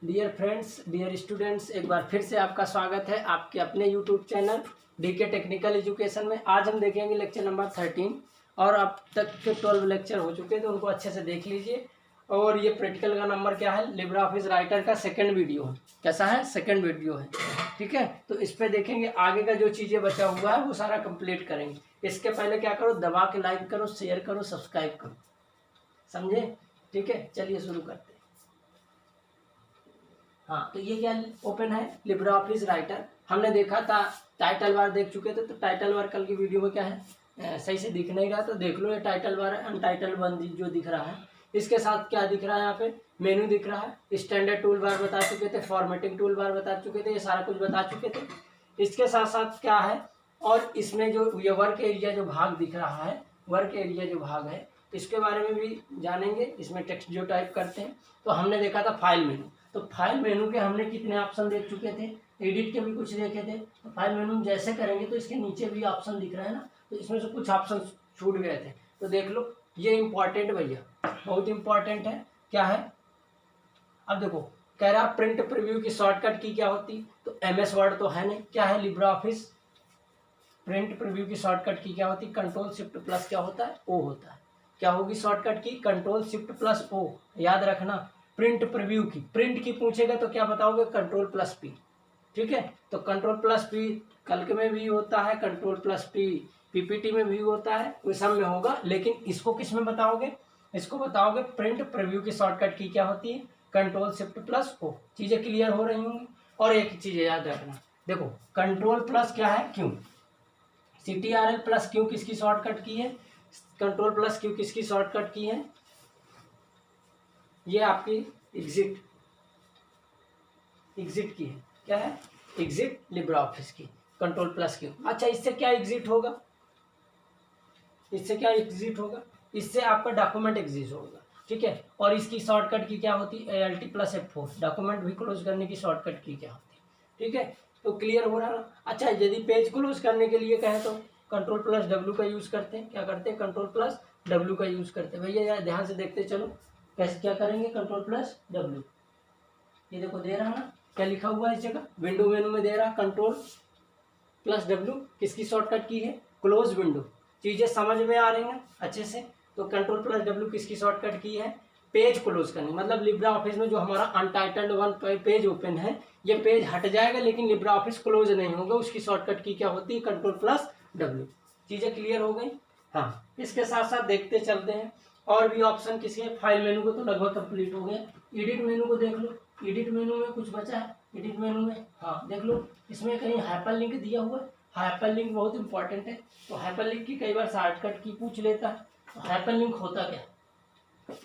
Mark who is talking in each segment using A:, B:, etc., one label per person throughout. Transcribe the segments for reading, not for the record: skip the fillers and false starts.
A: Dear friends, dear students, एक बार फिर से आपका स्वागत है आपके अपने YouTube channel DK technical education में। आज हम देखेंगे लेक्चर नंबर 13 और अब तक के 12 लेक्चर हो चुके हैं तो उनको अच्छे से देख लीजिए। और ये प्रैक्टिकल का नंबर क्या है, लिब्रे ऑफिस राइटर का सेकंड वीडियो है। कैसा है? सेकंड वीडियो है, ठीक है। तो इस पर देखेंगे, आगे का जो चीज़ें बचा हुआ है वो सारा कंप्लीट करेंगे। इसके पहले क्या करो, दबा के लाइक करो, शेयर करो, सब्सक्राइब करो, समझे? ठीक है, चलिए शुरू करते हैं। हाँ, तो ये क्या ओपन है, लिब्रे ऑफिस राइटर। हमने देखा था, टाइटल बार देख चुके थे। तो टाइटल बार कल की वीडियो में क्या है, सही से दिख नहीं रहा तो देख लो। ये टाइटल बार है, अनटाइटल वन जो दिख रहा है। इसके साथ क्या दिख रहा है, यहाँ पे मेनू दिख रहा है। स्टैंडर्ड टूल बार बता चुके थे, फॉर्मेटिंग टूल बार बता चुके थे, ये सारा कुछ बता चुके थे। इसके साथ साथ क्या है, और इसमें जो ये वर्क एरिया जो भाग दिख रहा है, वर्क एरिया जो भाग है, इसके बारे में भी जानेंगे। इसमें टेक्स्ट जो टाइप करते हैं, तो हमने देखा था फाइल मेनू। तो फाइल मेनू के हमने कितने ऑप्शन देख चुके थे, एडिट के भी कुछ देखे थे। तो फाइल मेनू जैसे करेंगे तो इसके नीचे भी ऑप्शन दिख रहा है ना, तो इसमें से कुछ ऑप्शन छूट गए थे, तो देख लो। ये इंपॉर्टेंट भैया, बहुत इंपॉर्टेंट है। क्या है, अब देखो, कह रहा प्रिंट प्रीव्यू की शॉर्टकट की क्या होती, तो MS वर्ड तो है नहीं। क्या है, लिब्रे ऑफिस प्रिंट प्रीव्यू की शॉर्टकट की क्या होती, कंट्रोल शिफ्ट प्लस क्या होता है, ओ होता है। क्या होगी शॉर्टकट की, कंट्रोल शिफ्ट प्लस ओ। याद रखना, प्रिंट प्रीव्यू की, प्रिंट की पूछेगा तो क्या बताओगे, कंट्रोल प्लस पी। ठीक है, तो कंट्रोल प्लस पी कल्क में भी होता है, कंट्रोल प्लस पी PPT में भी होता है, वो सब में होगा। लेकिन इसको किस में बताओगे, इसको बताओगे प्रिंट प्रीव्यू की शॉर्टकट की क्या होती है, कंट्रोल शिफ्ट प्लस ओ। चीजें क्लियर हो रही होंगी। और एक चीज याद रखना, देखो कंट्रोल प्लस क्या है, क्यों। CTRL प्लस क्यू किसकी शॉर्टकट की है, कंट्रोल प्लस क्यू किसकी शॉर्टकट की है, ये आपकी एग्जिट की है। क्या है, एग्जिट लिब्रे ऑफिस की, कंट्रोल प्लस क्यू। अच्छा, इससे क्या एग्जिट होगा, इससे क्या एग्जिट होगा, इससे आपका डॉक्यूमेंट एग्जिट होगा। ठीक है, और इसकी शॉर्टकट की क्या होती है, ALT प्लस F4। डॉक्यूमेंट भी क्लोज करने की शॉर्टकट की क्या होती है। ठीक है, तो क्लियर हो रहा ना। अच्छा, यदि पेज क्लोज करने के लिए कहें तो कंट्रोल प्लस W का यूज करते हैं। क्या करते हैं, कंट्रोल प्लस W का यूज करते हैं। भैया यार ध्यान से देखते चलो, कैसे क्या करेंगे, कंट्रोल प्लस W। ये देखो दे रहा ना, क्या लिखा हुआ है इस जगह, विंडो मेनू में दे रहा कंट्रोल प्लस W किसकी शॉर्टकट की है, क्लोज विंडो। चीजें समझ में आ रही हैं अच्छे से। तो कंट्रोल प्लस W किसकी शॉर्टकट की है, पेज क्लोज करनी। मतलब लिब्रे ऑफिस में जो हमारा अनटाइटल्ड वन पेज ओपन है, ये पेज हट जाएगा लेकिन लिब्रे ऑफिस क्लोज नहीं होगा। उसकी शॉर्टकट की क्या होती है, कंट्रोल प्लस W। चीजें क्लियर हो गई। हाँ, इसके साथ साथ देखते चलते हैं और भी ऑप्शन किसी। फाइल मेनू को तो लगभग कंप्लीट हो गया। एडिट मेनू को देख लो, एडिट मेनू में कुछ बचा है। एडिट मेनू में हाँ देख लो, इसमें कहीं हाइपरलिंक दिया हुआ है। हाइपरलिंक बहुत इंपॉर्टेंट है। तो हाइपरलिंक की कई बार शॉर्टकट की पूछ लेता है। तो हाइपरलिंक होता क्या,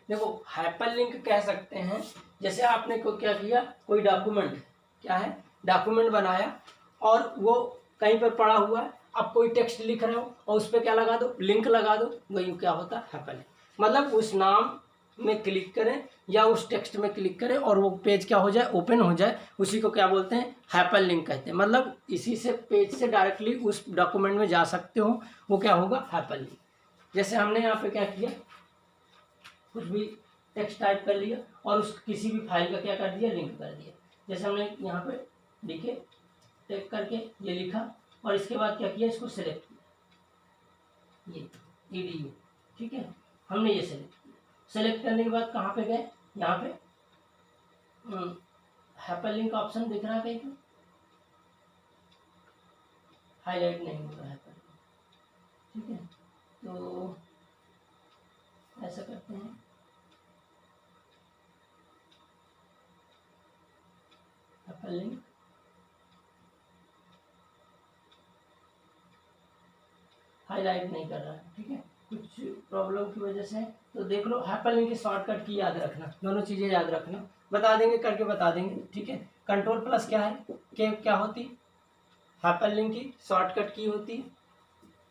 A: देखो हाइपरलिंक कह सकते हैं, जैसे आपने को क्या किया, कोई डॉक्यूमेंट, क्या है, डॉक्यूमेंट बनाया और वो कहीं पर पड़ा हुआ है। अब कोई टेक्स्ट लिख रहे हो और उस पर क्या लगा दो, लिंक लगा दो, वही क्या होता है, हाइपरलिंक। मतलब उस नाम में क्लिक करें या उस टेक्स्ट में क्लिक करें और वो पेज क्या हो जाए, ओपन हो जाए, उसी को क्या बोलते हैं, हाइपरलिंक कहते हैं। मतलब इसी से पेज से डायरेक्टली उस डॉक्यूमेंट में जा सकते हो, वो क्या होगा, हाइपरलिंक। जैसे हमने यहाँ पे क्या किया, कुछ भी टेक्स्ट टाइप कर लिया और उस किसी भी फाइल का क्या कर दिया, लिंक कर दिया। जैसे हमने यहाँ पे लिखे, टाइप करके ये लिखा और इसके बाद क्या किया, इसको सेलेक्ट किया, ये edu। ठीक है, हमने ये सेलेक्ट किया। सेलेक्ट करने के बाद कहाँ पे गए, यहाँ पे हाइपरलिंक ऑप्शन दिख रहा है कहीं पे, हाईलाइट नहीं हो रहा है हाइपरलिंक। ठीक है, तो ऐसा करते हैं, हाइपरलिंक हाईलाइट नहीं कर रहा है। ठीक है, कुछ प्रॉब्लम की वजह से। तो देख लो, हाइपरलिंक की शॉर्टकट की याद रखना, दोनों चीज़ें याद रखना, बता देंगे, करके बता देंगे। ठीक है, कंट्रोल प्लस क्या है, क्या होती, हाइपरलिंक की शॉर्टकट की होती है।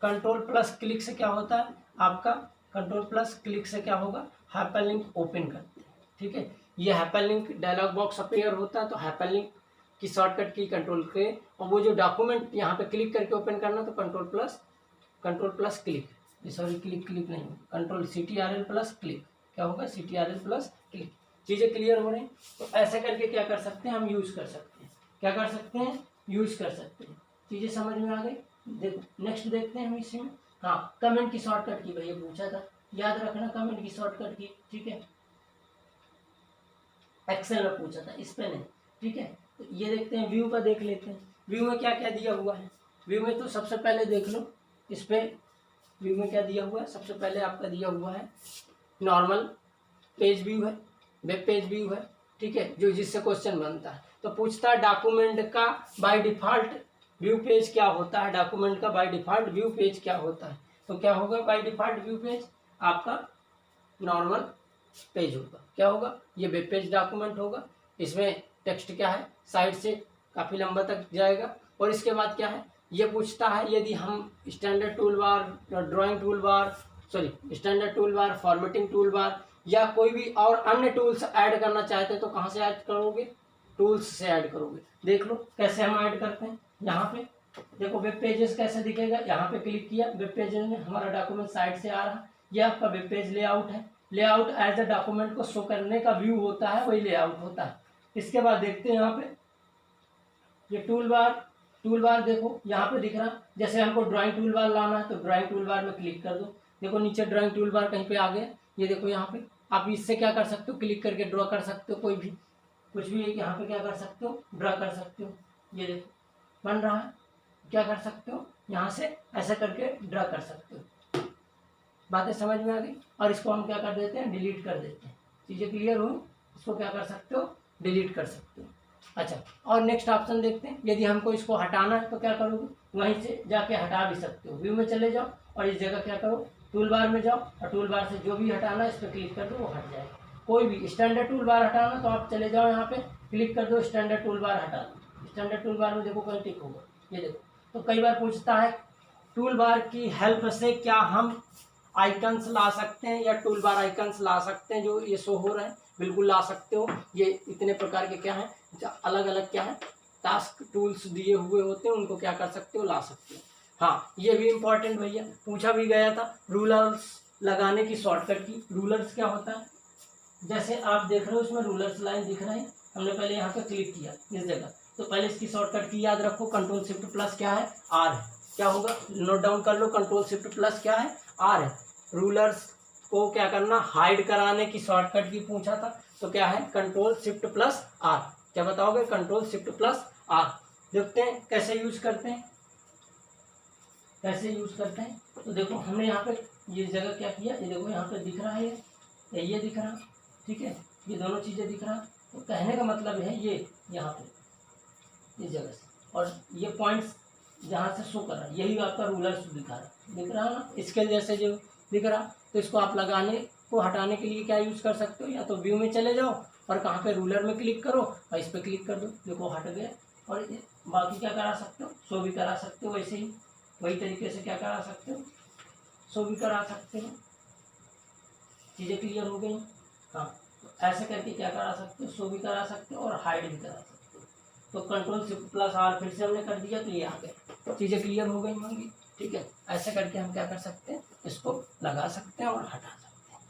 A: कंट्रोल प्लस क्लिक से क्या होता है आपका, कंट्रोल प्लस क्लिक से क्या होगा, हाइपरलिंक ओपन करते हैं। ठीक है, ये हाइपरलिंक डायलॉग बॉक्स अपीयर होता है, तो हाइपरलिंक की शॉर्टकट की कंट्रोल के, और वो जो डॉक्यूमेंट यहाँ पे क्लिक करके ओपन करना, तो control plus click, sorry click नहीं, कंट्रोल CTRL प्लस क्लिक, क्या होगा, CTRL प्लस क्लिक। चीज़ें क्लियर हो रही हैं? तो ऐसे करके क्या कर सकते हैं हम यूज़ कर सकते हैं, क्या कर सकते हैं यूज़ कर सकते हैं। चीज़ें समझ में आ गई? देखो नेक्स्ट देखते हैं हम इसी में। हाँ, कमेंट की शॉर्टकट की भैया पूछा था, याद रखना कमेंट की शॉर्टकट की, ठीक है। एक्सेल में पूछा था, इस पे नहीं, ठीक है। तो ये देखते हैं, व्यू का देख लेते हैं। व्यू में क्या क्या दिया हुआ है। व्यू में तो सबसे पहले देख लो, इस पे व्यू में क्या दिया हुआ है। सबसे पहले आपका दिया हुआ है नॉर्मल पेज व्यू है, वेब पेज व्यू है, ठीक है, जो जिससे क्वेश्चन बनता है। तो पूछता है डॉक्यूमेंट का बाय डिफॉल्ट व्यू पेज क्या होता है, डॉक्यूमेंट का बाय डिफॉल्ट व्यू पेज क्या होता है। तो क्या होगा बाय डिफॉल्ट व्यू पेज, आपका नॉर्मल पेज होगा। क्या होगा, ये वेब पेज डॉक्यूमेंट होगा। इसमें टेक्स्ट क्या है, साइड से काफ़ी लंबा तक जाएगा। और इसके बाद क्या है, ये पूछता है यदि हम standard tool bar, drawing tool bar, sorry standard tool bar, formatting tool bar या कोई भी और अन्य टूल्स ऐड करना चाहते हैं तो कहाँ से ऐड करोगे, टूल्स से ऐड करोगे। देख लो कैसे हम ऐड करते हैं। यहाँ पे देखो वेब पेजेस कैसे दिखेगा, यहाँ पे क्लिक किया, वेब पेजेस में हमारा डॉक्यूमेंट साइड से आ रहा। ये आपका वेब पेज लेआउट है। लेआउट एज अ डॉक्यूमेंट को शो करने का व्यू होता है, वही लेआउट होता है। इसके बाद देखते हैं यहाँ पे ये टूल बार देखो यहाँ पे दिख रहा। जैसे हमको ड्राइंग टूल बार लाना है तो ड्राइंग टूल बार में क्लिक कर दो। देखो नीचे ड्राइंग टूल बार कहीं पे आ गया, ये देखो यहाँ पे आप इससे क्या कर सकते हो, क्लिक करके ड्रॉ कर सकते हो, कोई भी कुछ भी यहाँ पे क्या कर सकते हो, ड्रा कर सकते हो। ये देखो बन रहा है, क्या कर सकते हो, यहाँ से ऐसा करके ड्रा कर सकते हो। बातें समझ में आ गई। और इसको हम क्या कर देते हैं, डिलीट कर देते हैं। चीज़ें क्लियर हो, इसको क्या कर सकते हो, डिलीट कर सकते हो। अच्छा, और नेक्स्ट ऑप्शन देखते हैं। यदि हमको इसको हटाना है तो क्या करोगे, वहीं से जाके हटा भी सकते हो। व्यू में चले जाओ और इस जगह क्या करो, टूल बार में जाओ और टूल बार से जो भी हटाना है इस पर क्लिक कर दो, वो हट जाएगा। कोई भी स्टैंडर्ड टूल बार हटाना तो आप चले जाओ यहाँ पे, क्लिक कर दो, स्टैंडर्ड टूल बार हटा दो। स्टैंडर्ड टूल बार में देखो कहीं टिक होगा, ये देखो। तो कई बार पूछता है टूल बार की हेल्प से क्या हम आइकन्स ला सकते हैं या टूल बार आइकन्स ला सकते हैं, जो ये शो हो रहे हैं, बिल्कुल ला सकते हो। ये इतने प्रकार के क्या है, अलग अलग क्या है टास्क टूल्स दिए हुए होते हैं, उनको क्या कर सकते हो, ला सकते हो। हाँ, ये भी इम्पोर्टेंट भैया पूछा भी गया था, रूलर्स लगाने की शॉर्टकट की। रूलर्स क्या होता है, जैसे आप देख रहे हो इसमें रूलर्स लाइन दिख रहे हैं, हमने पहले यहाँ पे क्लिक किया इस जगह, तो पहले इसकी शॉर्टकट की याद रखो, कंट्रोल शिफ्ट प्लस क्या है, आर है। क्या होगा, नोट डाउन कर लो, कंट्रोल शिफ्ट प्लस क्या है, आर है। रूलर्स को क्या करना, हाइड कराने की शॉर्टकट की पूछा था, तो क्या है, कंट्रोल शिफ्ट प्लस आर। क्या बताओगे, कंट्रोल शिफ्ट प्लस आर। देखते हैं कैसे यूज करते हैं, कैसे यूज करते हैं। तो देखो हमने यहाँ पे ये जगह क्या किया, ये देखो यहाँ पे दिख रहा है, ये दिख रहा, ठीक है, ये दोनों चीज़ें दिख रहा। तो कहने का मतलब है ये यहाँ पे इस जगह से, और ये पॉइंट्स जहाँ से शो कर रहा है यही आपका रूलर दिख रहा ना, इसके जैसे जो दिख रहा। तो इसको आप लगाने को हटाने के लिए क्या यूज़ कर सकते हो, या तो व्यू में चले जाओ और कहाँ पे रूलर में क्लिक करो और इस पर क्लिक कर दो, देखो हट गया। और बाकी क्या करा सकते हो, शो भी करा सकते हो, वैसे ही वही तरीके से क्या करा सकते हो, शो भी करा सकते हो। चीज़ें क्लियर हो गई। हाँ, तो ऐसे करके क्या करा सकते हो, शो भी करा सकते हो और हाइड भी करा सकते हो। तो कंट्रोल शिफ्ट प्लस आर फिर से हमने कर दिया, तो ये आ गए, चीज़ें क्लियर हो गई होंगी, ठीक है। ऐसे करके हम क्या कर सकते हैं, इसको लगा सकते हैं और हटा सकते हैं।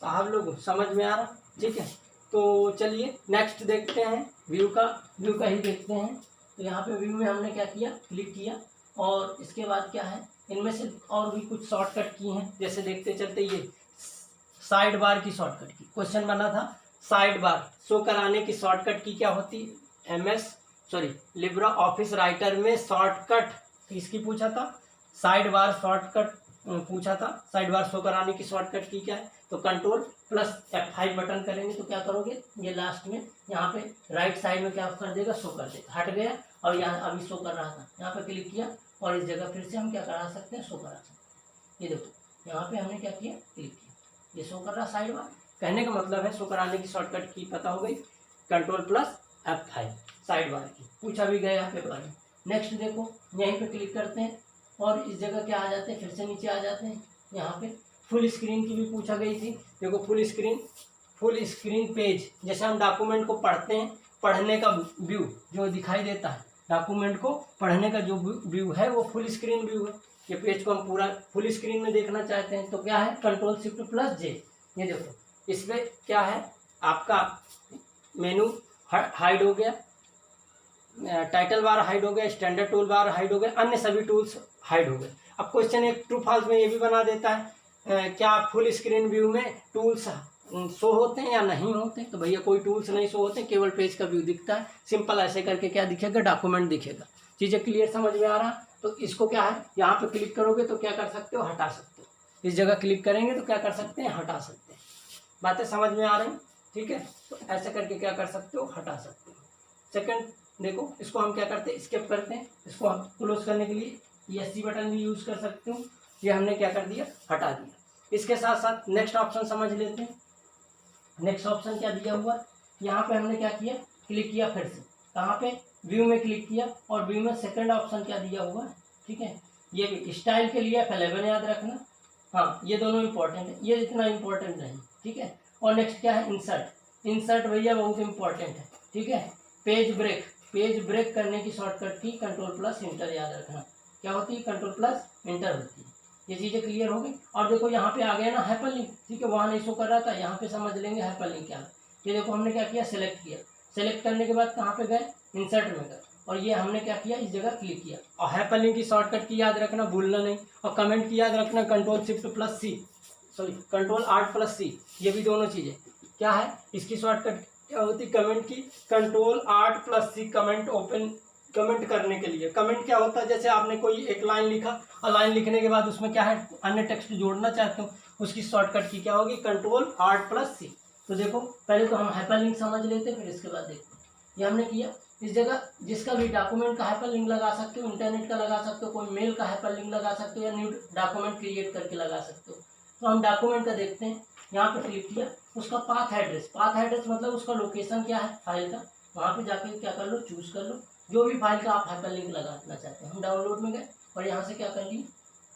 A: साहब लोग समझ में आ रहा, ठीक है। तो चलिए नेक्स्ट देखते हैं, व्यू का ही देखते हैं। तो यहाँ पे व्यू में हमने क्या किया, क्लिक किया, और इसके बाद क्या है, इनमें से और भी कुछ शॉर्टकट की हैं, जैसे देखते चलते ये साइड बार की शॉर्टकट की क्वेश्चन बना था। साइड बार शो कराने की शॉर्टकट की क्या होती, लिब्रा ऑफिस राइटर में शॉर्टकट इसकी पूछा था, साइड बार शॉर्टकट पूछा था। साइड बार शो कराने की शॉर्टकट की क्या है, तो कंट्रोल प्लस F5 बटन करेंगे तो क्या करोगे, ये लास्ट में यहाँ पे राइट साइड में क्या कर देगा, शो कर देगा, हट गया। और यहाँ अभी शो कर रहा था, यहाँ पे क्लिक किया और इस जगह फिर से हम क्या करा सकते हैं, शो करा सकते हैं। ये देखो यहाँ पे हमने क्या किया, क्लिक किया, ये शो कर रहा साइड बार। कहने का मतलब है शो कराने की शॉर्टकट की पता हो गई, control plus F5 side bar की, पूछा भी गया पेपर में। नेक्स्ट देखो यहीं पे क्लिक करते हैं और इस जगह क्या आ जाते हैं, फिर से नीचे आ जाते हैं। यहाँ पे फुल स्क्रीन की भी पूछा गई थी, देखो फुल स्क्रीन पेज, जैसे हम डॉक्यूमेंट को पढ़ते हैं, पढ़ने का व्यू जो दिखाई देता है, डॉक्यूमेंट को पढ़ने का जो व्यू है वो फुल स्क्रीन व्यू है। ये पेज को हम पूरा फुल स्क्रीन में देखना चाहते हैं तो क्या है कंट्रोल शिफ्ट प्लस जे। ये देखो इसमें क्या है आपका मेनू हाइड हो गया, टाइटल बार हाइड हो गया, स्टैंडर्ड टूल बार हाइड हो गया, अन्य सभी टूल्स हाइड हो गए। अब क्वेश्चन एक ट्रू फॉल्स में ये भी बना देता है क्या फुल स्क्रीन व्यू में टूल्स शो होते हैं या नहीं होते, तो भैया कोई टूल्स नहीं शो होते, केवल पेज का व्यू दिखता है। सिंपल ऐसे करके क्या दिखेगा डॉक्यूमेंट दिखेगा। चीज़ें क्लियर समझ में आ रहा, तो इसको क्या है यहाँ पे क्लिक करोगे तो क्या कर सकते हो हटा सकते हो, इस जगह क्लिक करेंगे तो क्या कर सकते हैं हटा सकते हैं। बातें समझ में आ रही, ठीक है, तो ऐसे करके क्या कर सकते हो हटा सकते हो। सेकंड देखो इसको हम क्या करते हैं स्किप करते हैं, इसको हम क्लोज करने के लिए ESC बटन भी यूज कर सकते हो। ये हमने क्या कर दिया हटा दिया। इसके साथ साथ नेक्स्ट ऑप्शन समझ लेते हैं। नेक्स्ट ऑप्शन क्या दिया हुआ, यहाँ पे हमने क्या किया क्लिक किया, फिर से कहाँ पे व्यू में क्लिक किया और व्यू में सेकंड ऑप्शन क्या दिया हुआ है, ठीक है, ये भी स्टाइल के लिए F11 याद रखना। हाँ ये दोनों इंपॉर्टेंट है, ये इतना इंपॉर्टेंट नहीं, ठीक है। और नेक्स्ट क्या है इंसर्ट। इंसर्ट भैया बहुत इंपॉर्टेंट है, ठीक है। पेज ब्रेक, पेज ब्रेक करने की शॉर्टकट की कंट्रोल प्लस इंटर याद रखना। क्या होती है कंट्रोल प्लस इंटर होती है। ये चीज़ें क्लियर हो गई। और देखो यहाँ पे आ गया ना हाइपरलिंक, ठीक है, वहाँ नहीं शो कर रहा था, यहाँ पे समझ लेंगे हाइपरलिंक क्या है। ये देखो हमने क्या किया सेलेक्ट किया, सेलेक्ट करने के बाद कहाँ पे गए इंसर्ट में गए और ये हमने क्या किया इस जगह क्लिक किया। और हाइपरलिंक की शॉर्टकट की याद रखना भूलना नहीं। और कमेंट की याद रखना कंट्रोल शिफ्ट प्लस सी, सॉरी कंट्रोल आर्ट प्लस सी, ये भी दोनों चीज़ें क्या है इसकी शॉर्टकट क्या होती कमेंट की कंट्रोल आर्ट प्लस सी। कमेंट ओपन कमेंट करने के लिए, कमेंट क्या होता है जैसे आपने कोई एक लाइन लिखा और लाइन लिखने के बाद उसमें क्या है अन्य टेक्स्ट जोड़ना चाहते हो, उसकी शॉर्टकट की क्या होगी कंट्रोल आर्ट प्लस सी। तो देखो पहले तो हम हाइपरलिंक समझ लेते फिर इसके बाद देखो ये हमने किया। इस जगह जिसका भी डॉक्यूमेंट का हाइपरलिंक लगा सकते हो, इंटरनेट का लगा सकते हो, कोई मेल का हाइपरलिंक लगा सकते हो या न्यू डॉक्यूमेंट क्रिएट करके लगा सकते हो। तो हम डॉक्यूमेंट का देखते हैं, यहाँ पे क्लिक किया, उसका पाथ एड्रेस, पाथ एड्रेस मतलब उसका लोकेशन क्या है फाइल का, वहाँ पे जाके क्या कर लो चूज कर लो जो भी फाइल का आप हाइपरलिंक लगाना चाहते हैं। हम डाउनलोड में गए और यहाँ से क्या कर लिए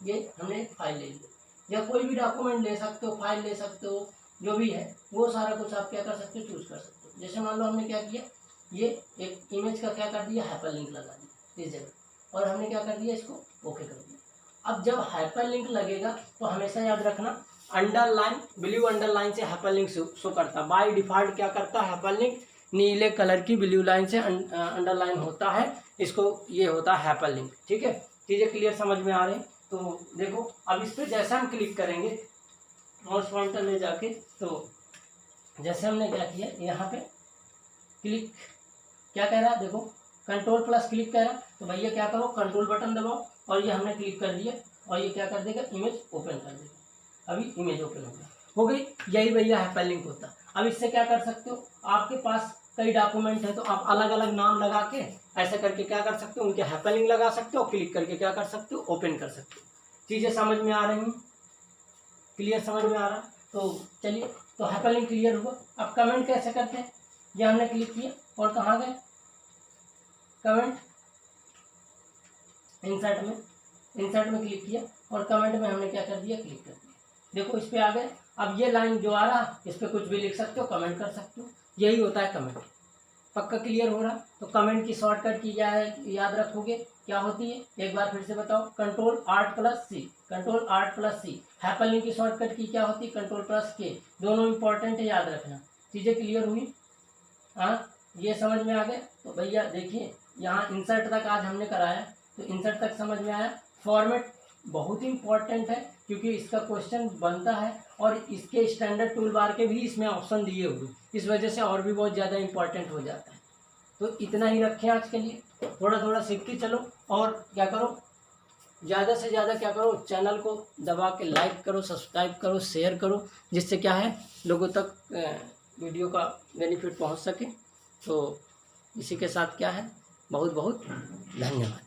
A: ये हमने फाइल ले लिया, या कोई भी डॉक्यूमेंट ले सकते हो, फाइल ले सकते हो, जो भी है वो सारा कुछ आप क्या कर सकते हो चूज कर सकते हो। जैसे मान लो हमने क्या किया ये एक इमेज का क्या कर दिया हाइपरलिंक लगा दिया इस जगह और हमने क्या कर दिया इसको ओके कर दिया। अब जब हाइपरलिंक लगेगा तो हमेशा याद रखना अंडरलाइन ब्लू अंडरलाइन से हाइपरलिंक शो करता है। बाय डिफॉल्ट क्या करता है हाइपरलिंक नीले कलर की ब्लू लाइन से अंडरलाइन होता है, इसको ये होता है हाइपरलिंक, ठीक है। चीज़ें क्लियर समझ में आ रही हैं। तो देखो अब इस पर जैसे हम क्लिक करेंगे माउस पॉइंटर ले जाके, तो जैसे हमने क्या किया यहाँ पे क्लिक क्या कह रहा है देखो कंट्रोल प्लस क्लिक कह रहा है, तो भैया क्या करो कंट्रोल बटन दबाओ और ये हमने क्लिक कर दिया और ये क्या कर देगा इमेज ओपन कर देगा। अभी इमेज ओपन हो गई, यही भैया हाइपरलिंक होता है। अब इससे क्या कर सकते हो आपके पास कई डॉक्यूमेंट है तो आप अलग अलग नाम लगा के ऐसे करके क्या कर सकते हो उनके हाइपरलिंक लगा सकते हो, क्लिक करके क्या कर सकते हो ओपन कर सकते हो। चीज़ें समझ में आ रही हैं, क्लियर समझ में आ रहा। तो चलिए तो हाइपरलिंक क्लियर हुआ। अब कमेंट कैसे करते हैं, ये हमने क्लिक किया और कहाँ गए कमेंट इंसर्ट में क्लिक किया और कमेंट में हमने क्या कर दिया क्लिक कर दिया। देखो इस पे आ गए। अब ये लाइन जो आ रहा इस पे कुछ भी लिख सकते हो कमेंट कर सकते हो, यही होता है कमेंट। पक्का क्लियर हो रहा। तो कमेंट की शॉर्टकट की क्या है याद रखोगे क्या होती है एक बार फिर से बताओ कंट्रोल आर्ट प्लस सी, कंट्रोल आर्ट प्लस सी। हाइपरलिंक की शॉर्टकट की क्या होती है कंट्रोल प्लस के, दोनों इंपॉर्टेंट है याद रखना। चीज़ें क्लियर हुई, हाँ ये समझ में आ गया। तो भैया देखिए यहाँ इंसर्ट तक आज हमने कराया, तो इंसर्ट तक समझ में आया। फॉर्मेट बहुत इंपॉर्टेंट है क्योंकि इसका क्वेश्चन बनता है और इसके स्टैंडर्ड टूल बार के भी इसमें ऑप्शन दिए हुए, इस वजह से और भी बहुत ज़्यादा इंपॉर्टेंट हो जाता है। तो इतना ही रखें आज के लिए, थोड़ा थोड़ा सीखते चलो और क्या करो ज़्यादा से ज़्यादा क्या करो चैनल को दबा के लाइक करो, सब्सक्राइब करो, शेयर करो, जिससे क्या है लोगों तक वीडियो का बेनिफिट पहुंच सके। तो इसी के साथ क्या है बहुत बहुत धन्यवाद।